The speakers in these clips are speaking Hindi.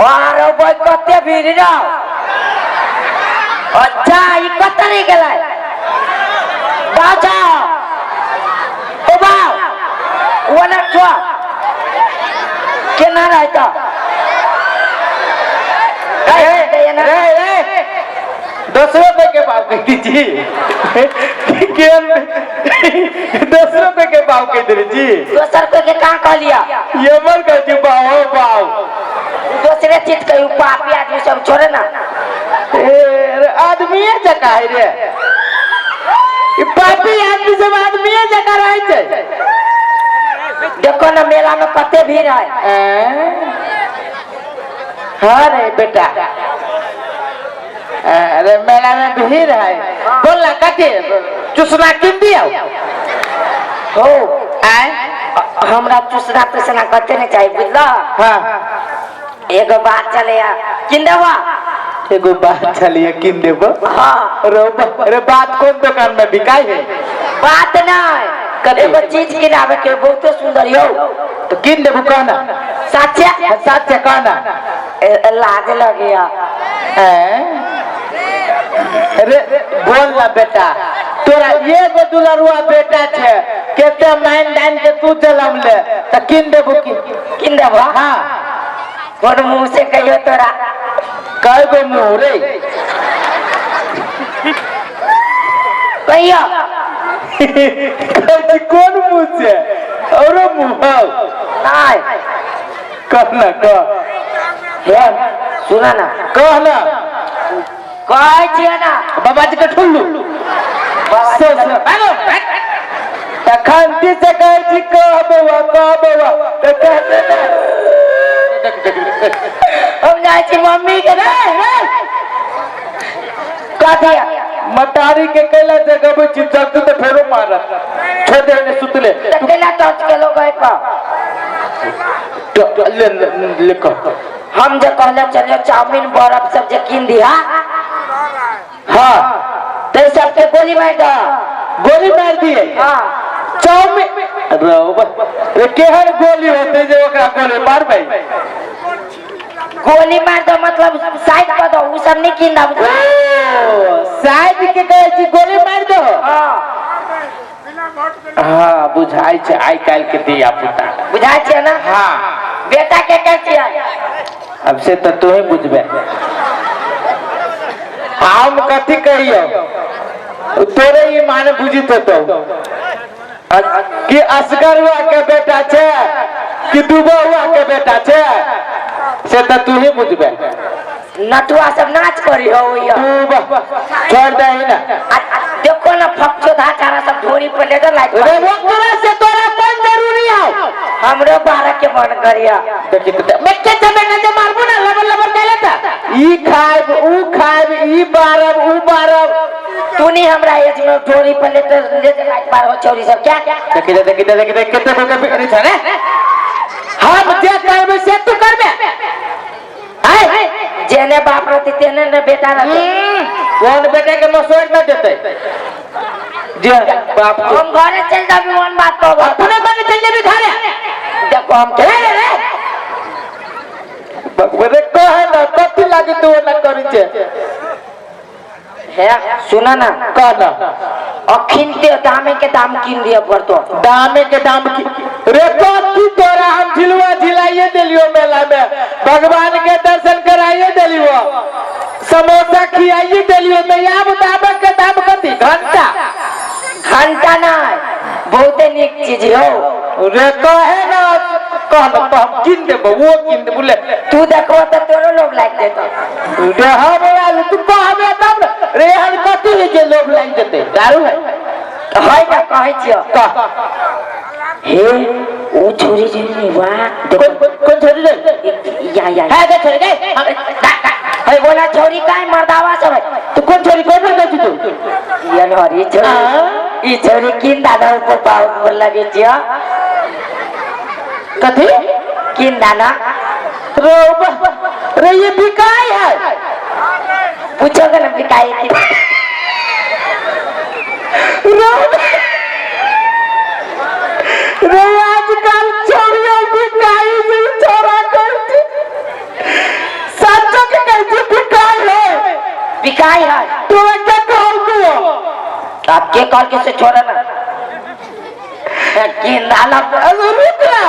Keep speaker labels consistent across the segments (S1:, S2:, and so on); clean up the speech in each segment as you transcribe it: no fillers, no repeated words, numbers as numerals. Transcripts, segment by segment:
S1: और वो कते भीड़ जाओ अच्छा ये कते नहीं गला बाजा ओ बाव वो ना छुआ क्या रहता
S2: ₹10 के भाव कह दीजिए 10 के भाव कह दीजिए
S1: ₹2 के कहाँ कह लिया
S2: ये मर कर जी बाव बाव
S1: दूसरे चीज के पापी आदमी सब छोड़े ना
S2: आदमी जका है रे पापी आदमी सब आदमी जका रहे थे
S1: देखो ना मेला में कते भीड़ है
S2: हाँ रे बेटा अरे मेला में भीड़ है बोलना कते चुसना किन दिया
S1: हो हमरा चुसना तुसना कते नहीं चाहिए बुझला
S2: हाँ
S1: एगो बात चले किन देवा
S2: एगो बात चलिए किन देबो
S1: हाँ
S2: अरे बात कौन दुकान में बिकाई है
S1: बात नहीं एगो चीज किनावे के बहुत सुंदर हो
S2: तो किन देबो कहना
S1: साचे
S2: कहना
S1: लाज लगिया
S2: अरे बोल ना बेटा तोरा ये गो दुलरुआ बेटा छे केते माइन डाइन के तू जलम ले त किन देबो
S1: किन देबो
S2: हां
S1: और मुंह से कहियो तोरा
S2: कई गो मुंह रे
S1: कहियो
S2: कौन मुंह से और मुंह
S1: नहीं
S2: कहना कह
S1: सुना ना
S2: कहना
S1: कह छिए ना
S2: बाबा जी के ठुल्लू तखंती से कह छी कहबेवा त कहते
S1: हम जाए छी मम्मी के रे कथि
S2: मटारी के कैला जगह पे चिंचक तो फेरो मारत छोड़े ने सुतले
S1: केला टच के लोग है का
S2: ले को
S1: हम जे कहले चले चाउमीन बर्फ सब जे किन दिया
S2: हां
S1: ते सब के गोली मार
S2: दिए
S1: हां
S2: चाउमीन रे केहन गोली होते जे ओकरा गोली मार भाई
S1: गोली मार दो मतलब साइड कर दो उ सब नहीं किन दब
S2: साइड के कहे छी गोली मार दो हां बुझाई छे आई काल के दिया पुता
S1: बुझाई छे ना
S2: हां
S1: बेटा के कह छिए
S2: अब से तो तू ही बुझबे हम कथि कहियो तोरे ही मान बुझित तो कि असगर हुआ के बेटा छे कि दुबो हुआ के बेटा छे से तो तू ही बुझबे
S1: नटुआ सब नाच करी हो
S2: छोड़ दे ही ना
S1: देखो ना फक्चो धाचारा सब ढोरी पे ले लाइट
S2: रे वो तोरा से तोरा कौन जरूरी है
S1: हमरो 12 के मन करिया
S2: देखि तो मैं के चले न जे मारबो ना लबर कहले त ई खाइब ऊ खाइब ई बारब ऊ बारब
S1: तू नहीं हमरा एज में ढोरी पे ले लाइट मार हो चोरी सब क्या
S2: देखि केते बके बिकरी छ रे हम जे कहबे से तू करबे
S1: हाय जेने बाप रहती तेने ने बेटा रहते
S2: कौन बेटे के मसोड़ न देते जे बाप
S1: हम घरे चल जाबी वन बात कहबो
S2: अपने बने चल जेबी घरे
S1: देखो हम के रे
S2: बकरे कहे ना कथि लागी तू न करी छे
S1: है सुना ना
S2: कहना
S1: अखिन ते दामे के दाम किन दिया पड़तो
S2: दामे के दाम की रे कथि तोरा हम झिलवा झिलाइए देलियो मेला में भगवान के दर्शन कराइए देलियो समोसा खियाइए देलियो तो या दामे के दाम कथि घंटा
S1: ना बहुत निक चीज हो
S2: रे कहे ना कहना तो हम किन देबो वो किन दे बोले
S1: तू देखो तो तोरो लोग लाग देतो
S2: रे हवे आलू तू कहबे तब रे हम कथि है जे लोग लाग देते दारू है
S1: हाय ना कहै छियो
S2: कह
S1: हे ओ छोरी जे रे वाह
S2: कौन छोरी रे
S1: या
S2: है दे छोरी रे
S1: हे बोला छोरी काई मर्दावा सब
S2: तू कौन छोरी कौन दे तू
S1: ये हरी छोरी ई छोरी किन दादा ऊपर पाव बोल लगे छियो
S2: कथि
S1: किन दाना
S2: रे ये बिकाई है
S1: पूछोगे ना बिकाई की
S2: रे आजकल छोरियों बिकाई भी छोरा करती
S1: बिकाई है।
S2: तो क्या कहूँ तू
S1: आप के कॉल के से छोड़ा ना कि नाला
S2: रुक ना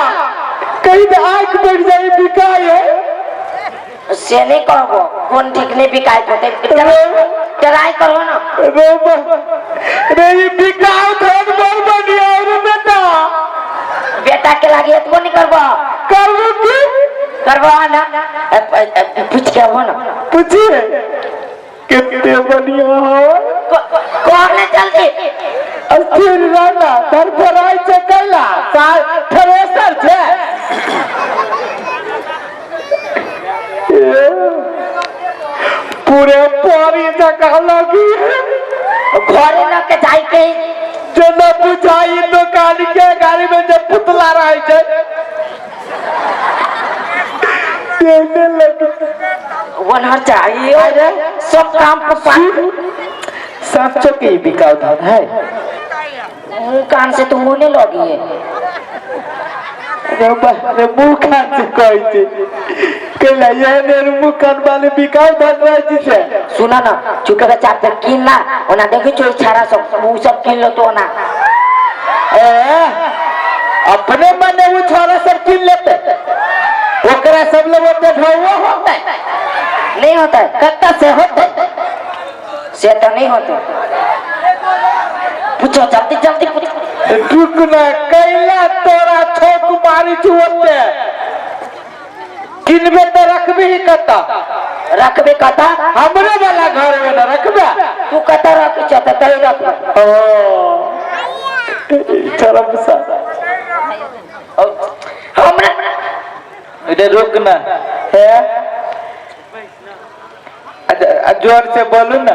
S2: कहीं तो आँख बैठ जाए बिकाई है
S1: से नहीं करबो कौन ठीक नहीं बिकाई होते ट्राई करो ना
S2: रे ये बिकाओ थोड़ा बोल बढ़िया रे बेटा
S1: बेटा के लागे इतना नहीं करबो
S2: करबो की
S1: करबो ना पूछ के हो ना
S2: पूछिए कितने बढ़िया हो
S1: कौन है जल्दी
S2: अस्थिर रहना घर पर आई से कैला थ्रेसर छे पूरे पारी जगह लगी
S1: घरे न के जाई के
S2: जना बुझाई दुकान के गाड़ी में जब पुतला रहे छे देने लगी
S1: वनहर चाहिए अरे सब काम पर पानी
S2: सांचो के बिकाऊ धन है
S1: मुंह कान से तो होने लगी है
S2: रे मुंह कान से कही थी कहला ये मेरे मुंह कान वाले बिकाऊ धन रहे जिसे
S1: सुना ना चुके का चाप पे किन ना ओना देखी चोई छारा सब मुंह सब किन लो तो ना
S2: अपने मने वो छोरा सब किन लेते ओकरा सब लोग देखो होता है
S1: नहीं होता है
S2: कत्ता से होता है
S1: से तो नहीं होता पूछो जल्दी जल्दी पूछो
S2: रुक ना कैला तोरा छोक मारी छुअते किनबे तो रखबे ही कता
S1: रखबे कता
S2: हमरे वाला घर में ना रखबे
S1: तू कता रख चाहता तो रख
S2: ओ चलो बसा
S1: हमरा
S2: इधर रुक ना है जोर से बोलू ना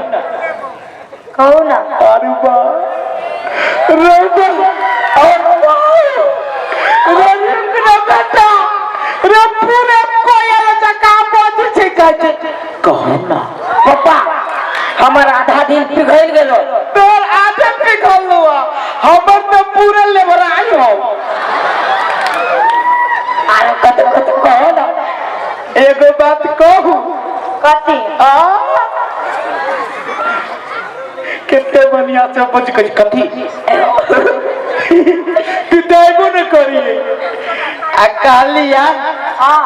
S1: कहो ना
S2: अरे वाह रे बेटा रे पूरे कोयल जका बोझ छै कहै कहू ना
S1: पापा हमर आधा दिन पिघल गेलो
S2: तोर आधे पिघल हुआ हमर तो पूरे लेबराई हो
S1: आरो कत कहो ना
S2: एगो बात कहू
S1: कथी
S2: कितने बढ़िया से बच गई कथी तू देबो न करिए आ कहलिया
S1: हां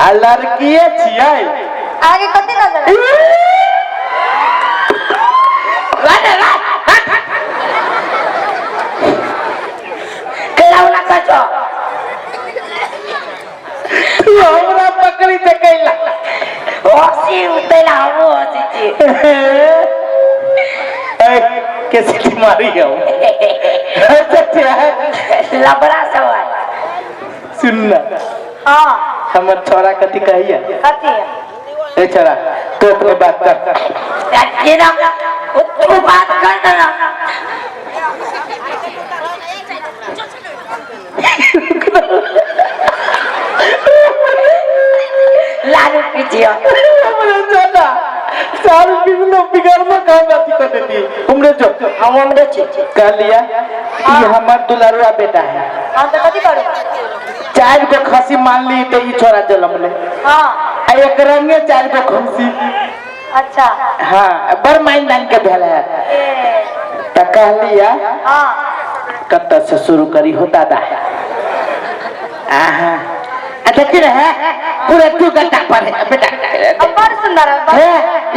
S2: आ लड़कीए छियै
S1: आगे कथी नजर केलावला कछो
S2: तू हमरा पकड़ी से कैला
S1: ओसी उतेला हो जी
S2: कैसे तुम्हारी हो
S1: लबड़ा सवाल
S2: सुनना
S1: हां
S2: हमर छोरा कथी कहिए
S1: कथी
S2: ए छोरा तो अपने बात कर
S1: ये ना तू बात कर ना लालू पीजियो
S2: हमरे छोरा साल बिगड़ में काम बात कर देती हमरे जो
S1: हमरे छी
S2: कह लिया ये हमार दुलारुआ बेटा है
S1: हां तो कथी करू
S2: 4 गो खसी मान ली तो ये छोरा जन्म ले
S1: हां
S2: आ एक रंगे 4 गो खसी
S1: अच्छा
S2: हां बर माइन दान के भेल है त कह लिया
S1: हां
S2: कत्ता से शुरू करी हो दादा आहा देखती रहे पूरे तू गड्ढा पर है बेटा
S1: बड़ सुंदर
S2: है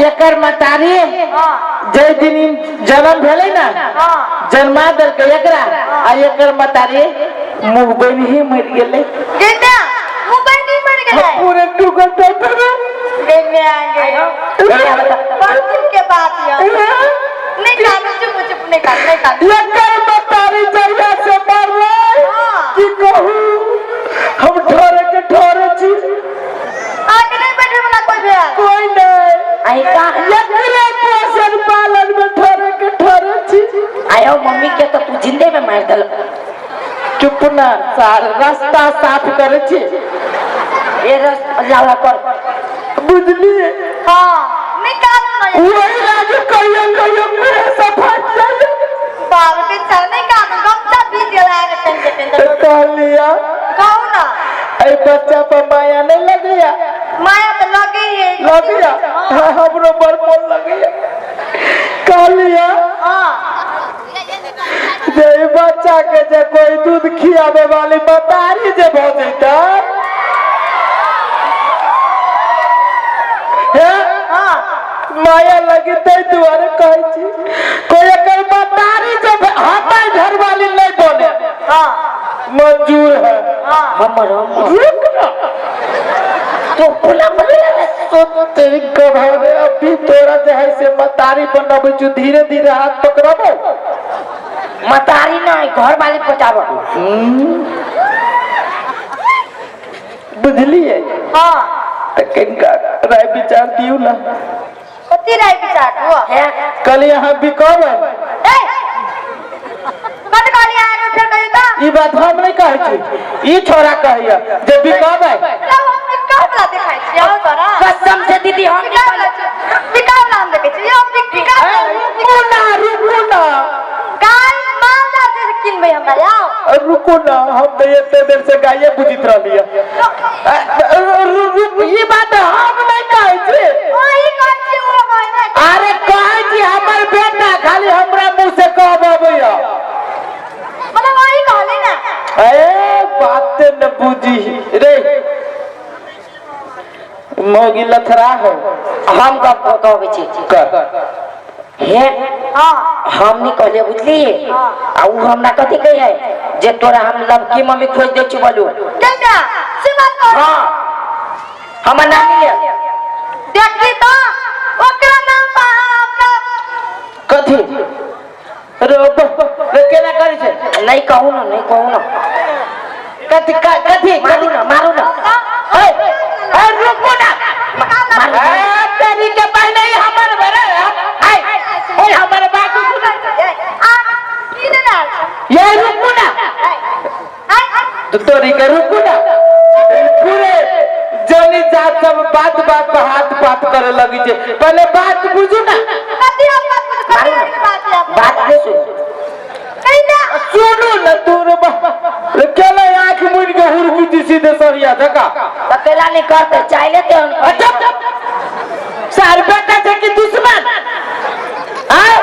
S2: एकर मतारी
S1: हां
S2: जय दिन जन्म भेले ना
S1: हां
S2: जन्मा दल के एकरा आ एकर मतारी मुंह बन ही मर गेले
S1: गेना मोबाइल नहीं मर गया
S2: पूरे तू गड्ढा पर
S1: गेने आ गए बात के बात यार नहीं कानू चुप नहीं कान
S2: एकर मतारी जइया से मरले की कहू हम ठोरे छी
S1: आगे नहीं बैठे वाला कोई भी
S2: कोई नहीं
S1: आई का
S2: एकरे पोषण पालन में ठोरे छी
S1: आयो मम्मी के तो तू जिंदे में मार दल
S2: चुप ना सार रास्ता साफ करे छी
S1: ये रास्ता कर
S2: बुझली
S1: हां नहीं कानू
S2: वही राज कहियो मेरे सफाई चल
S1: बाल के चलने का गमछा भी दिला है टेंशन
S2: कह लिया
S1: कहू ना
S2: ए बच्चा पर माया नहीं लगिया
S1: माया तो लगी है
S2: लगिया हमरो बड़ मन लगिया कहलिए जे ई बच्चा के जे कोई दूध खियावे वाली बतारी जे भ जैता माया लगी तै दुआरे कहै छी कोई एकर बतारी जे हटाई घर वाली नहीं बने मंजूर है
S1: हमर
S2: रुक ना
S1: तो बोला
S2: तो तेरी गभारे अभी तोरा जे है से मतारी बनबै छु धीरे धीरे हाथ पकड़बो
S1: मतारी नहीं घर वाली पटाबो
S2: बुझलिए
S3: हाँ
S2: त कनिका राय विचार दियो ना
S3: कति राय विचार हुआ
S1: है
S2: कल यहाँ बिकब
S3: ए कत गाली आए फिर कही तो
S2: ई बात हम नहीं कहै छी ई छोरा कहैया जे बिकब
S3: लब हम बिकावला दिखाई छी आओ तो ना
S1: कसम से दीदी हम
S3: बिकावला हम देखे छी हम बिकावला
S2: रुको ना
S3: गाय माल जाते से किन भाई हमरा आओ
S2: रुको ना हम तो इतने देर से गाये बुझित रहलिए ई बात हम नहीं कहै छी
S3: वही कह छी वो कहने
S2: अरे कहै छी हमर बेटा खाली हमरा मुंह से कहबैया
S3: मतलब वही कहले ना
S2: ए बात न बुझी रे मोगी लथरा हो
S1: हम कब कहबै छी
S2: कर
S1: हे
S3: हां
S1: हम नहीं कहले बुझली आ उ हमरा कथि कहे जे तोरा हम लबकी मम्मी खोज दे छी बोलू
S3: केना से बात कर
S1: हां हमर नाम ले
S3: देखी तो ओकरा नाम पा अपना
S2: कथि रे केना करै छै
S1: नहीं कहू ना
S2: कथि कथि
S1: मारू ना
S2: ए रुको ना ए तेरी के पहले ही हमर बरे ए हमर बात सुन
S3: आ की ना
S2: ये रुको ना तोरी के रुको ना पूरे जनी जात सब बात बात पर हाथ पात करे लगी छे पहले बात बुझू ना
S3: कति बात
S1: मारू ना बात दे सुन
S3: कहिना
S2: सुनो ना तोरे केला आंख मुन के हुरकुती सीधे सरिया धका
S1: अकेला नहीं करते चाय लेते हम
S2: सार बेटा से की दुश्मन हां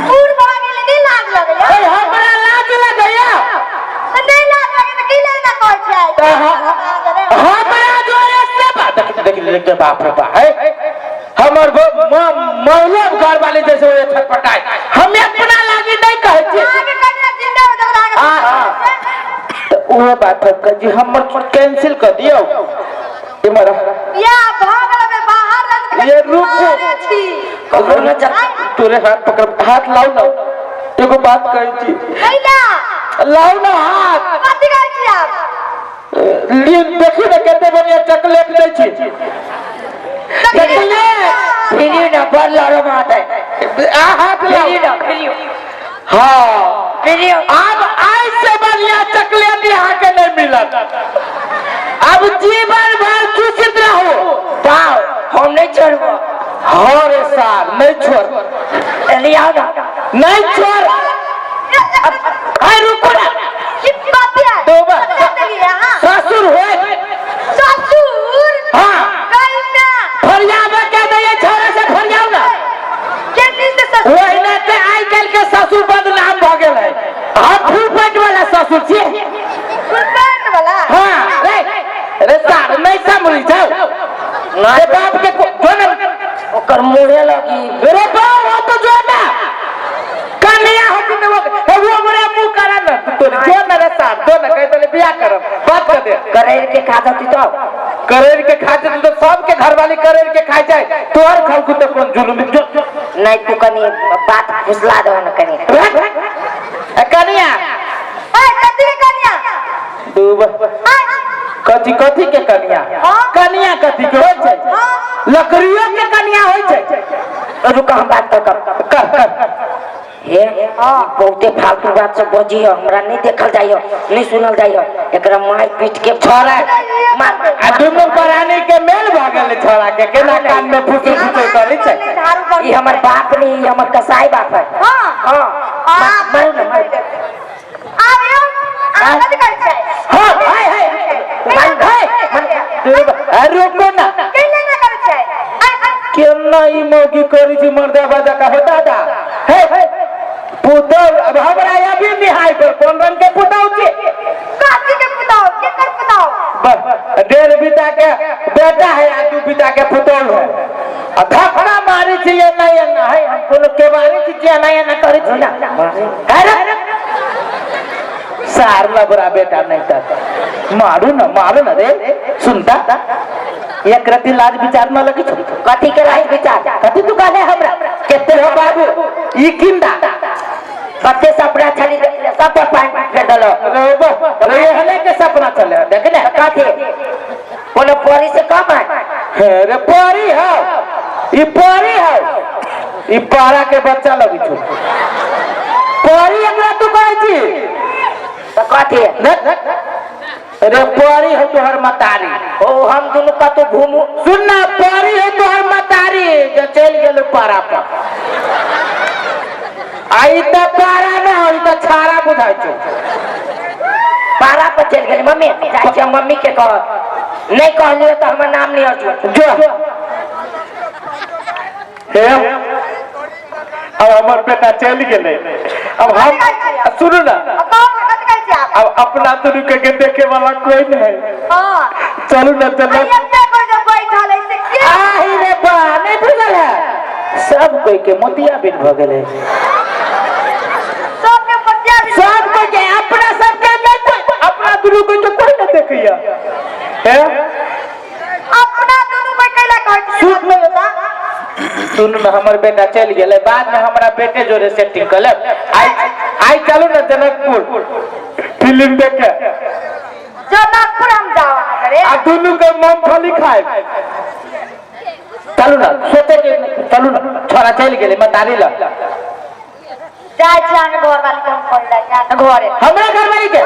S3: पूर भागे नहीं लाग लगया
S2: ए हमरा लाज लगया
S3: नहीं लाग लगे तो की लेना कह छै
S2: हमरा जोरे से बात देख के बाप रे बाप है हमर महिला घर वाले जैसे वो छटपटाए हमें अपना लागी नहीं कहै छी
S3: आगे कन्या जिंदा हो तो आगे
S2: तो वो बात है जी हमर कैंसिल कर दियो ये मरा
S3: या भागल में बाहर रख
S2: ये रुको
S3: छी
S1: कहो ना जा
S2: तोरे हाथ पकड़ हाथ लाओ ना एगो बात कहै छी
S3: कहिना
S2: लाओ ना हाथ
S3: कथि कहै छी आप
S2: लिए देखी ना केते बढ़िया चॉकलेट दै छी चॉकलेट
S1: फिरी ना पर लड़ो मात है
S2: आ हाथ लाओ
S1: फिरी ना फिरी
S2: हां
S1: फिरी
S2: अब आज से बढ़िया चॉकलेट यहाँ के नहीं मिलत अब जीवन भर चूसित रहो
S1: पाओ हम नहीं छोड़बो
S2: हाँ रे सार नहीं छोड़
S1: ले आओ ना
S2: नहीं छोड़ हाय रुको ना
S3: की बात है
S2: दो बार
S3: हां
S2: ससुर हो
S3: ससुर
S2: हाँ
S3: कहिना
S2: फरियाद के दे छोरे से फरियाद ना
S3: के दिन से ससुर
S2: ओहिने ते आई कल के ससुर बदनाम भ गेल है हाथ फूल पेट वाला ससुर छी
S3: कुर्बान वाला
S2: हाँ रे सार नहीं समझी जाओ ना बाप के जोन
S1: ओकर मुड़े लगी
S2: रे बाप हो तो जो ना कन्या होती ने वो मोरे मुंह करा ना तो जो ना रे सार दो ना कह तो बियाह करब बात कर दे
S1: करेर के खा जाती तो
S2: करेर के खा जाती तो सब के घर वाली करेर के खा जाए तो और खाऊ को तो कौन जुलुम
S1: नहीं तू कनी बात फुसला दो ना कनी
S2: कन्या
S3: ए कथि के कन्या
S2: दूब कथी कथी के कन्या कन्या कथी के होय छै लकड़ियों के कन्या होय छै
S1: रुका हम बात कर हे बहुते फालतू बात सब बजी हमरा नहीं देखल जाइयो नहीं सुनल जाइयो एकरा मार पीट के
S2: छोड़ा
S1: मार
S2: आ दुनु प्राणी के मेल भ गेल छोड़ा के केना कान में फुसुर फुसुर करै छै
S1: ई हमर बाप नहीं ई हमर कसाई बाप है
S3: हां
S1: हां मारू ना मारू
S3: आबियो आ कथि कहै छै
S2: हां हाय हाय रुको ना
S3: के लेना करै छै
S2: केना ई मौकी करी छी मर्दा बाजा का हो दादा पुतौल अब हमरा अभी निहाय पर कौन रंग के पुतौल छी
S3: काटी के बताओ के कर बताओ
S2: 1.5 बीता के बेटा है आ 2 बीता के पुतौल है आ धफड़ा मारी छी ये नहीं है हम कोनो के बारे छी जे नहीं ना करे छी ना करे सार लबरा बेटा नहीं था मारू ना रे सुनता एक रति लाज विचार न लगी छ
S1: कथी के लाज विचार
S2: कथी तू कहले हमरा केते हो बाबू ई किंदा
S1: कते सपना छली सब पर पानी फेर दलो
S2: रे हले के सपना चले देख ले
S1: कथी कोनो परी से कम है
S2: रे परी है ई परी है ई पारा के बच्चा लगी छ परी एकरा तू कहै छी
S1: तो कथी
S2: रे परी है तोहर मतारी
S1: ओ हम दोनों का तो घूमू
S2: सुनना परी है तोहर मतारी जो चल गेल पारा पर आई त पारा न होई त छारा बुझाइ छ
S1: पारा पर चल गई मम्मी जाय छ मम्मी के कह नहीं कहलियो तो हमर नाम नहीं अर्जुन
S2: जो हे अब हमर बेटा चल गेले अब हम सुनु ना
S3: कौन कत कहै छी आप
S2: अब अपना दुनु के देखे वाला कोई नहीं
S3: हां
S2: चलू ना चल
S3: एते कोई जो बैठल है से के
S2: आही रे बा नहीं बुझल है सब कोई के मोतिया बिन भ गेले
S3: सब के बच्चा भी
S2: सब कोई के अपना सब के नहीं अपना दुनु कोई तो कोई न देखिया है
S3: अपना दोनों कोई कैला कहै छी
S2: सुन में सुन ना हमर बेटा चल गेले बाद में हमरा बेटे जोरे सेटिंग कर ले आई चलो ना जनकपुर फिल्म देखे
S3: जनकपुर हम जाओ करे
S2: आ दोनों के मूंगफली खाए चलो ना सोचे के चलो ना छोरा चल गेले मतारी ल
S3: जाय छी हम घर वाली कम पड़ जाय घरे
S2: हमरा घर वाली के